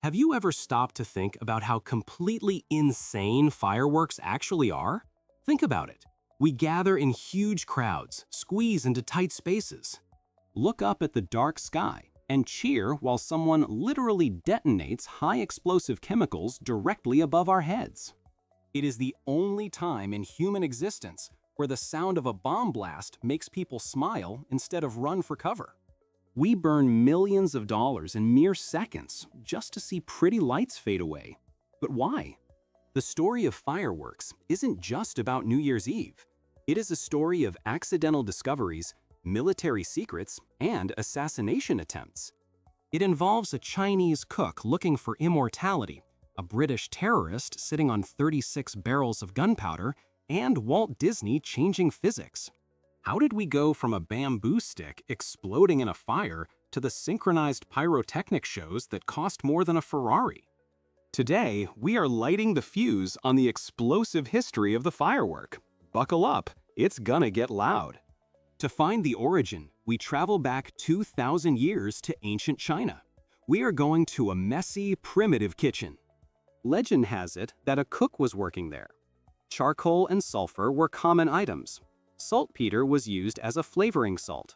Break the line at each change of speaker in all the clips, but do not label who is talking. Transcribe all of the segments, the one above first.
Have you ever stopped to think about how completely insane fireworks actually are? Think about it. We gather in huge crowds, squeeze into tight spaces, look up at the dark sky, and cheer while someone literally detonates high explosive chemicals directly above our heads. It is the only time in human existence where the sound of a bomb blast makes people smile instead of run for cover. We burn millions of dollars in mere seconds just to see pretty lights fade away. But why? The story of fireworks isn't just about New Year's Eve. It is a story of accidental discoveries, military secrets, and assassination attempts. It involves a Chinese cook looking for immortality, a British terrorist sitting on 36 barrels of gunpowder, and Walt Disney changing physics. How did we go from a bamboo stick exploding in a fire to the synchronized pyrotechnic shows that cost more than a Ferrari? Today, we are lighting the fuse on the explosive history of the firework. Buckle up, it's gonna get loud. To find the origin, we travel back 2,000 years to ancient China. We are going to a messy, primitive kitchen. Legend has it that a cook was working there. Charcoal and sulfur were common items. Saltpeter was used as a flavoring salt.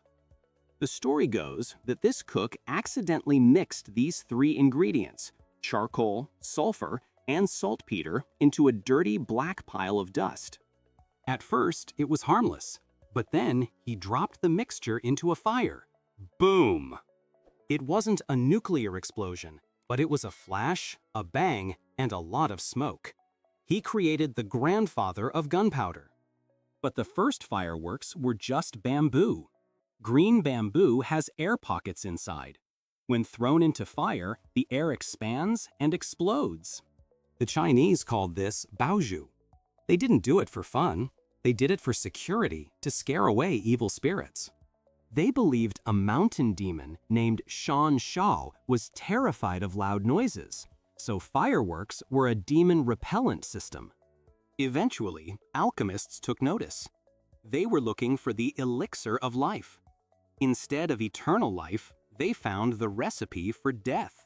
The story goes that this cook accidentally mixed these three ingredients, charcoal, sulfur, and saltpeter, into a dirty black pile of dust. At first, it was harmless, but then he dropped the mixture into a fire. Boom! It wasn't a nuclear explosion, but it was a flash, a bang, and a lot of smoke. He created the grandfather of gunpowder. But the first fireworks were just bamboo. Green bamboo has air pockets inside. When thrown into fire, the air expands and explodes. The Chinese called this baozhu. They didn't do it for fun. They did it for security, to scare away evil spirits. They believed a mountain demon named Shan Shao was terrified of loud noises, so fireworks were a demon-repellent system. Eventually, alchemists took notice. They were looking for the elixir of life. Instead of eternal life, they found the recipe for death.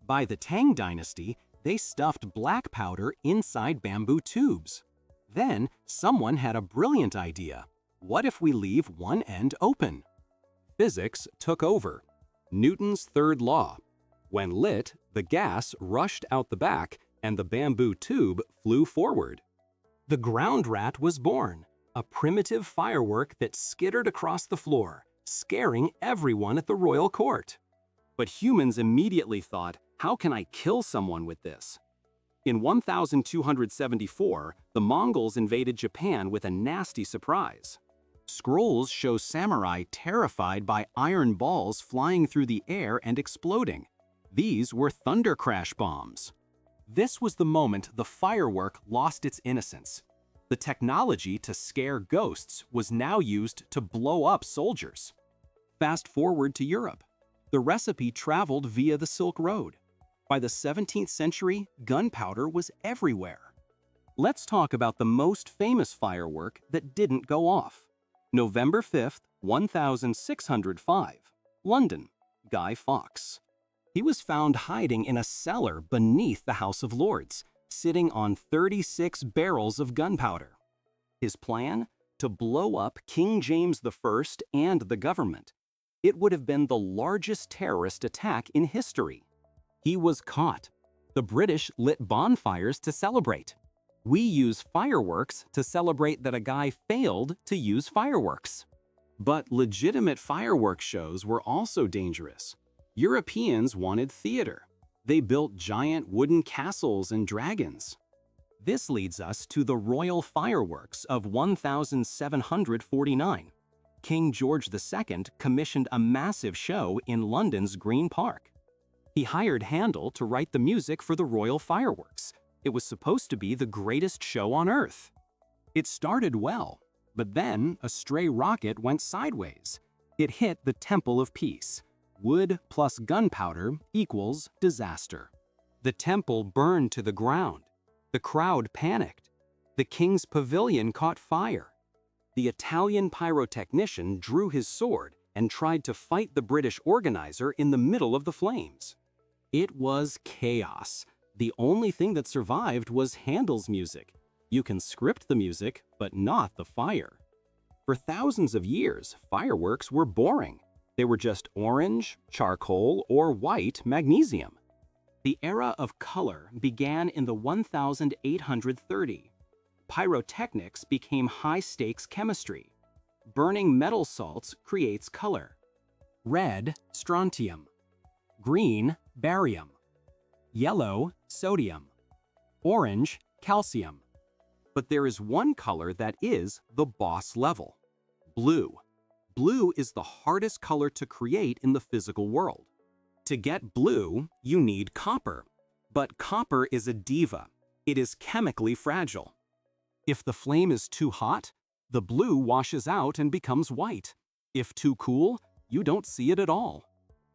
By the Tang Dynasty, they stuffed black powder inside bamboo tubes. Then, someone had a brilliant idea. What if we leave one end open? Physics took over. Newton's third law. When lit, the gas rushed out the back and the bamboo tube flew forward. The ground rat was born, a primitive firework that skittered across the floor, scaring everyone at the royal court. But humans immediately thought, how can I kill someone with this? In 1274, the Mongols invaded Japan with a nasty surprise. Scrolls show samurai terrified by iron balls flying through the air and exploding. These were thunder crash bombs. This was the moment the firework lost its innocence. The technology to scare ghosts was now used to blow up soldiers. Fast forward to Europe. The recipe traveled via the Silk Road. By the 17th century, gunpowder was everywhere. Let's talk about the most famous firework that didn't go off. November 5th, 1605, London, Guy Fawkes. He was found hiding in a cellar beneath the House of Lords, sitting on 36 barrels of gunpowder. His plan? To blow up King James I and the government. It would have been the largest terrorist attack in history. He was caught. The British lit bonfires to celebrate. We use fireworks to celebrate that a guy failed to use fireworks. But legitimate fireworks shows were also dangerous. Europeans wanted theater. They built giant wooden castles and dragons. This leads us to the royal fireworks of 1749. King George II commissioned a massive show in London's Green Park. He hired Handel to write the music for the royal fireworks. It was supposed to be the greatest show on Earth. It started well, but then a stray rocket went sideways. It hit the Temple of Peace. Wood plus gunpowder equals disaster. The temple burned to the ground. The crowd panicked. The king's pavilion caught fire. The Italian pyrotechnician drew his sword and tried to fight the British organizer in the middle of the flames. It was chaos. The only thing that survived was Handel's music. You can script the music, but not the fire. For thousands of years, fireworks were boring. They were just orange, charcoal, or white magnesium. The era of color began in the 1830. Pyrotechnics became high-stakes chemistry. Burning metal salts creates color. Red, strontium. Green, barium. Yellow, sodium. Orange, calcium. But there is one color that is the boss level: blue. Blue is the hardest color to create in the physical world. To get blue, you need copper. But copper is a diva. It is chemically fragile. If the flame is too hot, the blue washes out and becomes white. If too cool, you don't see it at all.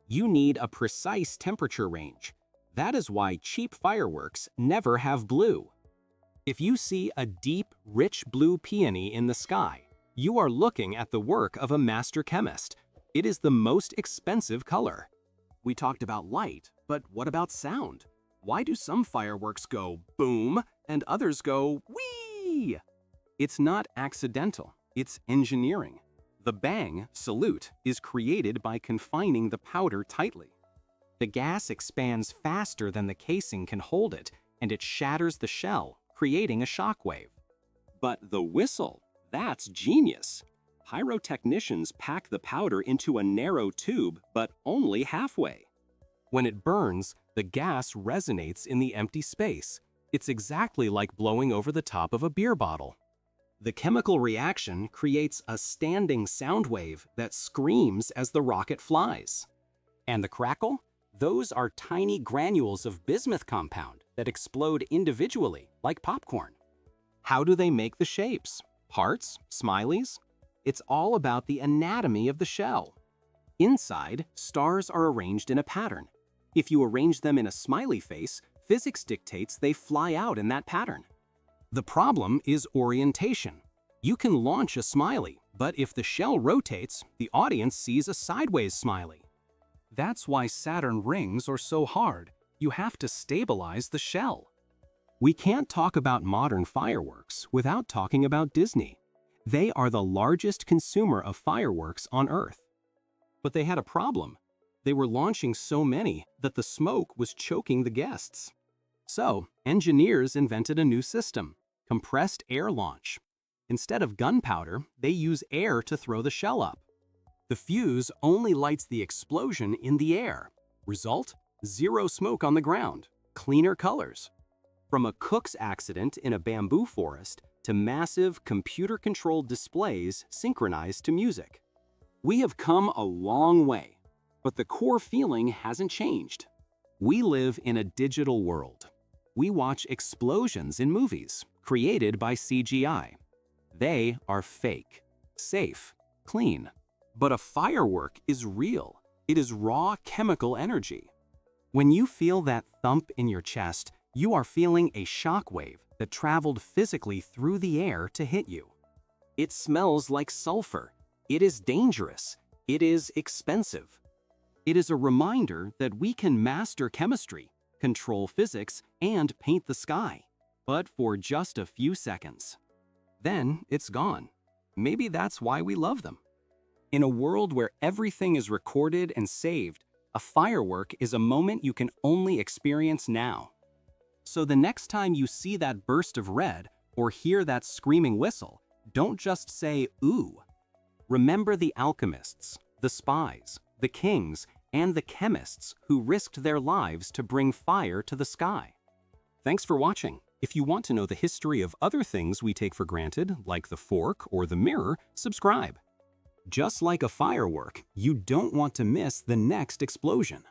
You need a precise temperature range. That is why cheap fireworks never have blue. If you see a deep, rich blue peony in the sky, you are looking at the work of a master chemist. It is the most expensive color. We talked about light, but what about sound? Why do some fireworks go boom and others go whee? It's not accidental, it's engineering. The bang, salute, is created by confining the powder tightly. The gas expands faster than the casing can hold it, and it shatters the shell, creating a shockwave. But the whistle, that's genius. Pyrotechnicians pack the powder into a narrow tube, but only halfway. When it burns, the gas resonates in the empty space. It's exactly like blowing over the top of a beer bottle. The chemical reaction creates a standing sound wave that screams as the rocket flies. And the crackle? Those are tiny granules of bismuth compound that explode individually, like popcorn. How do they make the shapes? Hearts? Smileys? It's all about the anatomy of the shell. Inside, stars are arranged in a pattern. If you arrange them in a smiley face, physics dictates they fly out in that pattern. The problem is orientation. You can launch a smiley, but if the shell rotates, the audience sees a sideways smiley. That's why Saturn rings are so hard. You have to stabilize the shell. We can't talk about modern fireworks without talking about Disney. They are the largest consumer of fireworks on Earth. But they had a problem. They were launching so many that the smoke was choking the guests. So, engineers invented a new system: compressed air launch. Instead of gunpowder, they use air to throw the shell up. The fuse only lights the explosion in the air. Result? Zero smoke on the ground, cleaner colors. From a cook's accident in a bamboo forest to massive computer-controlled displays synchronized to music. We have come a long way, but the core feeling hasn't changed. We live in a digital world. We watch explosions in movies created by CGI. They are fake, safe, clean. But a firework is real. It is raw chemical energy. When you feel that thump in your chest, you are feeling a shock wave that traveled physically through the air to hit you. It smells like sulfur. It is dangerous. It is expensive. It is a reminder that we can master chemistry, control physics, and paint the sky, but for just a few seconds. Then it's gone. Maybe that's why we love them. In a world where everything is recorded and saved, a firework is a moment you can only experience now. So the next time you see that burst of red or hear that screaming whistle, don't just say, ooh. Remember the alchemists, the spies, the kings, and the chemists who risked their lives to bring fire to the sky. Thanks for watching. If you want to know the history of other things we take for granted, like the fork or the mirror, subscribe. Just like a firework, you don't want to miss the next explosion.